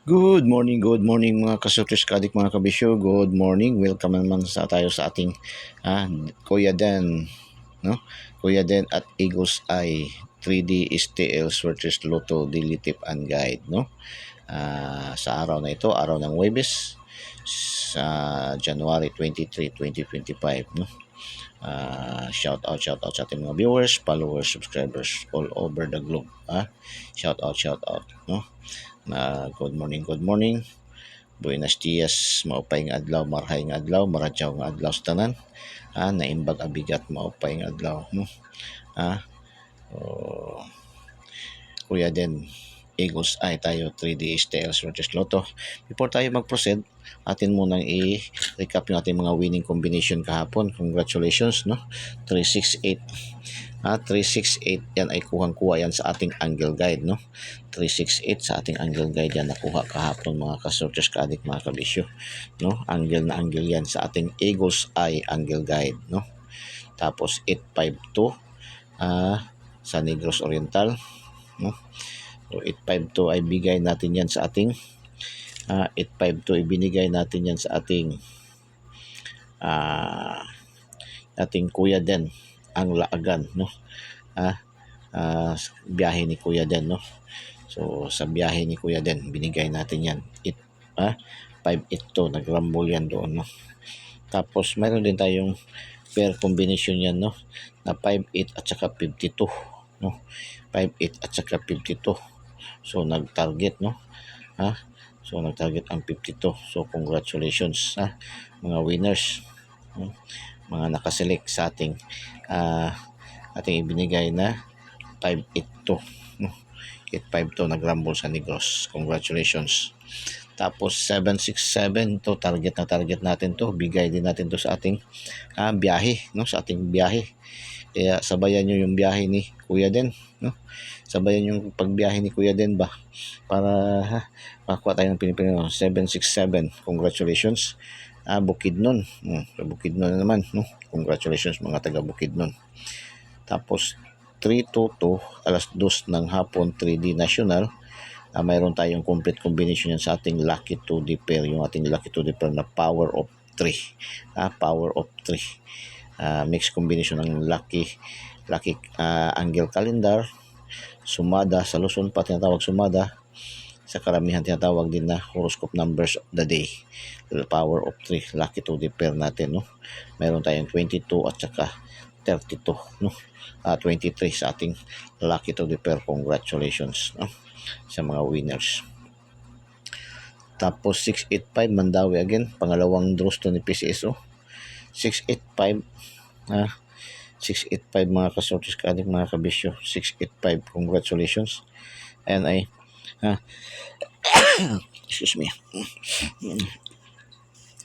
Good morning mga kasultis kadik mga kabisyo. Good morning. Welcome naman tayo sa ating Kuya Den, no? Kuya Den at Eagles Eye 3D STL Swordfish Lotto Daily Tip and Guide, no? Sa araw na ito, araw ng Huwebes, sa January 23, 2025, no? Shout out sa ating mga viewers, followers, subscribers all over the globe. Shout out, no? Good morning. Buenos dias, maupay nga adlaw, marhay nga adlaw, maradyaw nga adlaw sa tanan. Naimbag abigat, maupay nga adlaw, no? Oh, Kuya Den, Eagles Eye tayo, 3D STL Swordfish Lotto. Before tayo mag-proceed, atin munang i-recap yung ating mga winning combination kahapon. Congratulations, no? 368. 368 yan ay kuhang-kuha yan sa ating angle guide, no? 368 sa ating angle guide yan nakuha kahapon mga kasorters kaadik mga kabisyo, no? Angle na angle yan sa ating Eagles Eye angle guide, no? Tapos 852 sa Negros Oriental, no? So 852 ay bigay natin yan sa ating 852 ibinigay natin yan sa ating Kuya Den ang Laagan, no? Biyahe ni Kuya Den, no? So sa biyahe ni Kuya Den binigay natin yan 582, nagrambol yan doon, no? Tapos mayroon din tayong pair combination yan, no, na 58 at saka 52, no? 58 at saka 52, so nag-target, no? So nag-target ang 52. So congratulations mga winners, no? Mga nakaselect sa ating ibinigay na 582, no? 852 nagrambol sa Negros. Congratulations. Tapos 767 to target natin to, bigay din natin to sa ating biyahe, no? Sa ating biyahe. Kaya sabayan nyo yung biyahe ni Kuya Den, no? Sabayan yung pagbiyahe ni Kuya Den ba para makakuha tayo ng Pilipino. 767, congratulations. Bukidnon, Bukidnon na naman, no? Congratulations mga taga Bukidnon. Tapos 322 alas 2 ng hapon 3D National, mayroon tayong complete combination yan sa ating Lucky 2D pair, yung ating Lucky 2D pair na Power of 3, Power of 3, mixed combination ng Lucky Angle Calendar, Sumada sa Luzon pa tinatawag Sumada, sa karamihan tinatawag din na horoscope numbers of the day, Power of 3 Lucky 2D pair natin, no? Mayroon tayong 22 at saka 32, no? 23 sa ating Lucky 2D pair. Congratulations, no, sa mga winners. Tapos 685 Mandawi again, pangalawang draws to ni PCSO. 685 685 mga kasortis kadik mga kabisyo. 685, congratulations. Ayan ay excuse me.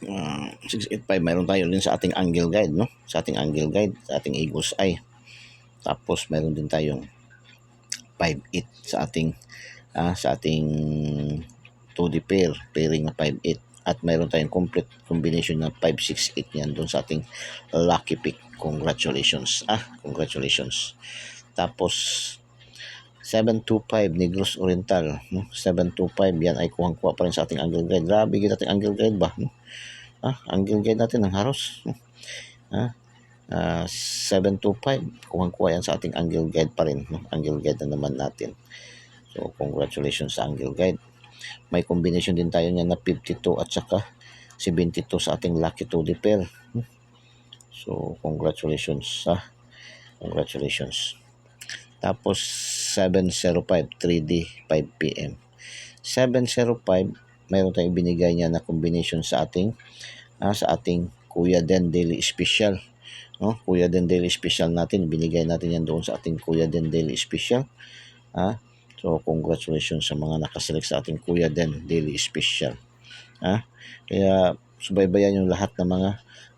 685 mayroon tayo din sa ating angle guide, no? Sa ating angle guide, sa ating Eagles Eye. Tapos mayroon din tayong 58 sa ating 2D pair, pairing na 58, at mayroon tayong complete combination na 568 yan doon sa ating lucky pick. Congratulations, congratulations. Tapos 725 Negros Oriental, no? 725 yan ay kuhang-kuha pa rin sa ating angle guide. Grabe kita ating angle guide ba, no? Angle guide natin ng haros, no? 725 kuhang-kuha yan sa ating angle guide pa rin, no? Angle guide na naman natin. So congratulations sa angle guide. May combination din tayo niyan na 52 at saka 72 sa ating Lucky 2D pair. So congratulations, congratulations. Tapos 705 3D 5 PM. 705 mayroon tayong binigay niya na combination sa ating Kuya Den Daily Special, no? Kuya Den Daily Special natin, binigay natin yan doon sa ating Kuya Den Daily Special. So congratulations sa mga nakaselect sa ating Kuya Den Daily Special. Kaya subaybayan yung lahat ng mga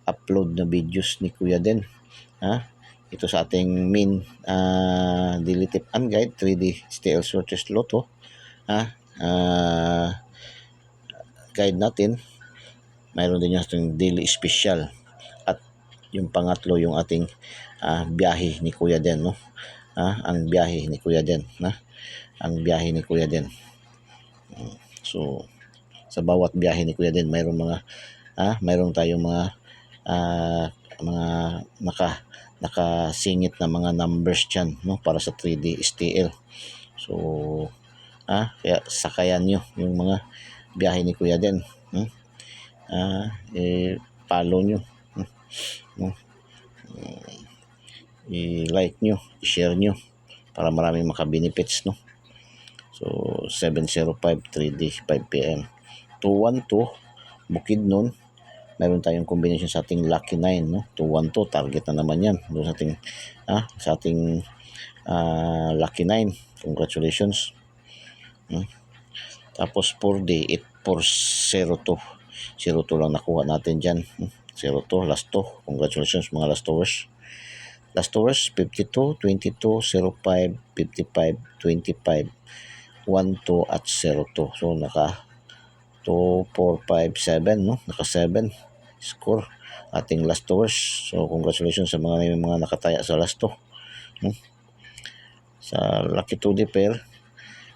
upload na videos ni Kuya Den. Ito sa ating main Daily Tip and Guide 3D STL Swordfish Lotto guide natin. Mayroon din yung ating Daily Special, at yung pangatlo yung ating biyahe ni Kuya Den, no? Ang biyahe ni Kuya Den, ang biyahe ni Kuya Den. So, sa bawat biyahe ni Kuya Den, mayroon tayong mga nakasingit na mga numbers diyan, no, para sa 3D STL. So, kaya sakayan nyo yung mga biyahe ni Kuya Den. Follow nyo, no? I-like nyo, i-share nyo para maraming makabenefits, no? So, 705 3D 5 p.m. 212 Bukidnon, meron tayong combination sa ating Lucky 9, no? 212 target na naman yan doon sa ating Lucky 9. Congratulations. Tapos 4D 8402 02 lang nakuha natin dyan. 02 last 2. Congratulations mga last towers. Last towers 52 22 05 55 25 12 at 02. So naka 2 4 5 7, no? Naka 7 score ating last towers. So congratulations sa mga nakataya sa last 2, no? Sa Lucky 2D pair,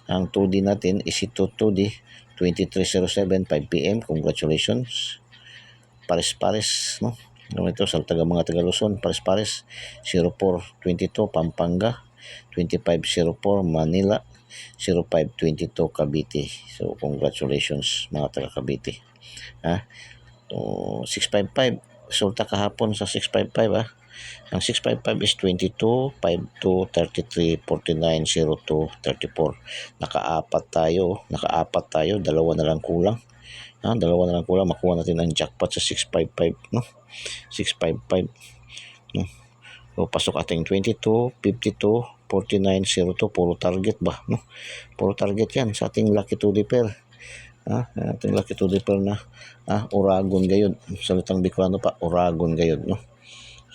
ang 2D natin is ito 2D 2307 5 p.m. Congratulations. Pares-pares, no? Ito sa mga taga Luzon, pares-pares 0422 Pampanga, 2504 Manila, 0522 Cavite. So congratulations mga taga Cavite. So 655 resulta kahapon sa 655. Ang 655 is 22 52 33 49 02 34. Nakaapat tayo, dalawa na lang kulang. Makuha natin ang jackpot sa 655, no? 655, no? So pasok ating 22 52 49 02, puro target ba, no? Puro target yan sa ating Lucky 2D pair. Ating Lucky 2D pair na Uragon gayud, salitang Bicolano pa, Uragon gayud, no?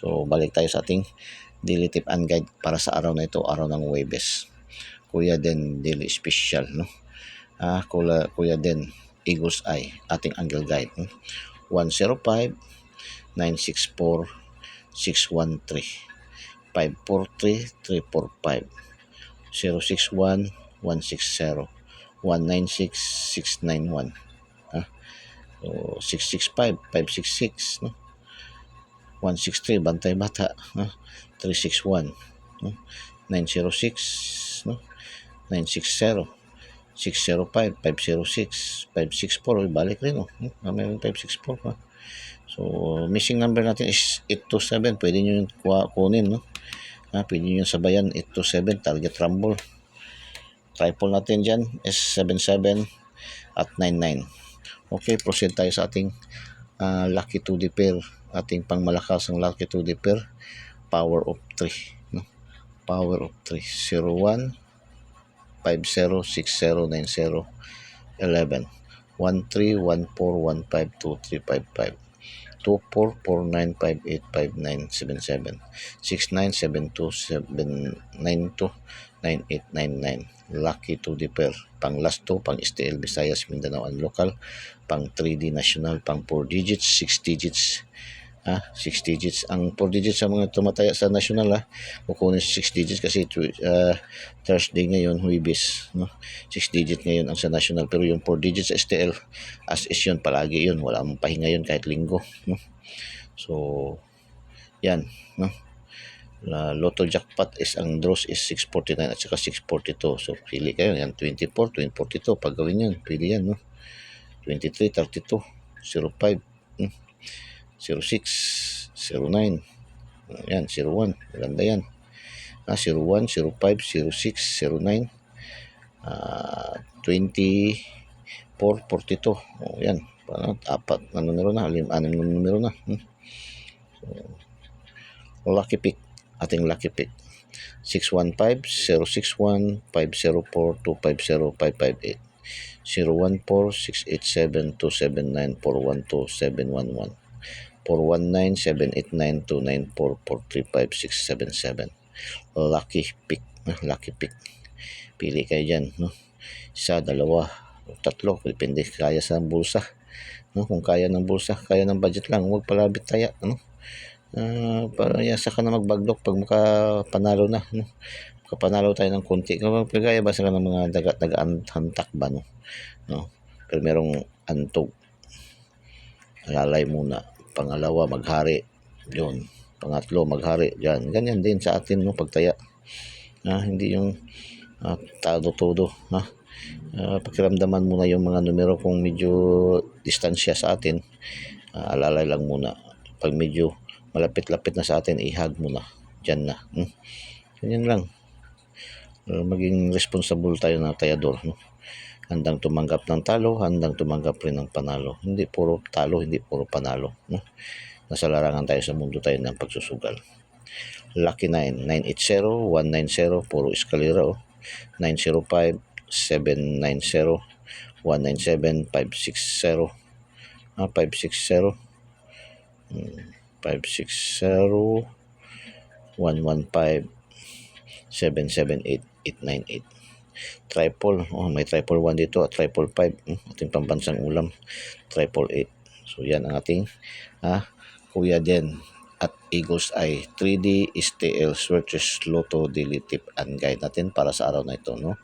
So balik tayo sa ating daily tip and guide para sa araw na ito, araw ng Huwebes. Kuya Den daily special, no? Kuya Den Eagle's Eye, ating angle guide, no? 105 964 613 543 345 061 160 196 691. So 665 566, no? 163 Bantay Bata, no? 361, no? 906, no? 960 605 506 564, balik rin, no? Mayroon 564 pa. So missing number natin is 827, pwede nyo yung kunin, no? Pwede nyo yung sabayan 827 target rumble. Triple natin dyan is 77 at 99. Okay, proceed tayo sa ating Lucky 2D pair, ating pangmalakas ang Lucky 2D pair, power of 3, no? Power of 3 01 50 60 90 11 13 14 15 23 55 24 49 58 59 77 69 72 792 9899. Lucky 2D pair, pang last 2, pang STL Visayas Mindanao and local, pang 3D national, pang 4 digits 6 digits. 6 digits ang 4 digits sa mga tumataya sa national, kukunin 6 digits kasi Thursday ngayon, Huwebes, no? 6 digit ngayon ang sa national, pero yung 4 digits sa STL as is yun, palagi yun, wala mong pahinga yun kahit linggo, no? So yan, no? Lotto jackpot is ang draws is 649 at saka 642. So pili kayo yan, 24 42, pag gawin yan pili yan, no? 23 32 05 06 09, yan 01, maganda yan. 01 05 06 09 24 42. Yan, apat na numero na, 6 na numero na. So lucky pick, ating lucky pick 615 061 504 250 558 014 687 279 412 711 419 789 294 435 677. Lucky pick, pili kayo dyan, no? Isa, dalawa, tatlo, depende kaya sa bulsa, no? Kung kaya ng bulsa, kaya ng budget lang, huwag palabit taya, no? Para yasa ka na magbaglok pag makapanalo na, no? Makapanalo tayo ng konti, kaya ba sila ng mga daga-dagaan hantak ba, no? Pero merong antog. Lalay muna. Pangalawa, maghari. Yun. Pangatlo, maghari. Yan. Ganyan din sa atin, no, pagtaya. Hindi yung todo-todo. Pakiramdaman muna yung mga numero kung medyo distansya sa atin. Alalay lang muna. Pag medyo malapit-lapit na sa atin, ihag muna. Diyan na. Ganyan lang. Maging responsible tayo na tayador. No? Handang tumanggap ng talo, handang tumanggap rin ng panalo. Hindi puro talo, hindi puro panalo. No? Nasa larangan tayo sa mundo tayo ng pagsusugal. Lucky 9, 980, 190, puro eskalera. 905, 790, 197, 560, 560, 560, 115, 778, 898. Triple, may triple 1 dito at triple 5, ating pambansang ulam, triple 8. So yan ang ating Kuya Den at Eagles Eye 3D STL Switches Lotto Daily Tip and Guide natin para sa araw na ito, no?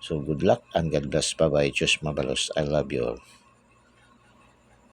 So good luck and God bless. Bye bye. Cheers, mabalos. I love you all.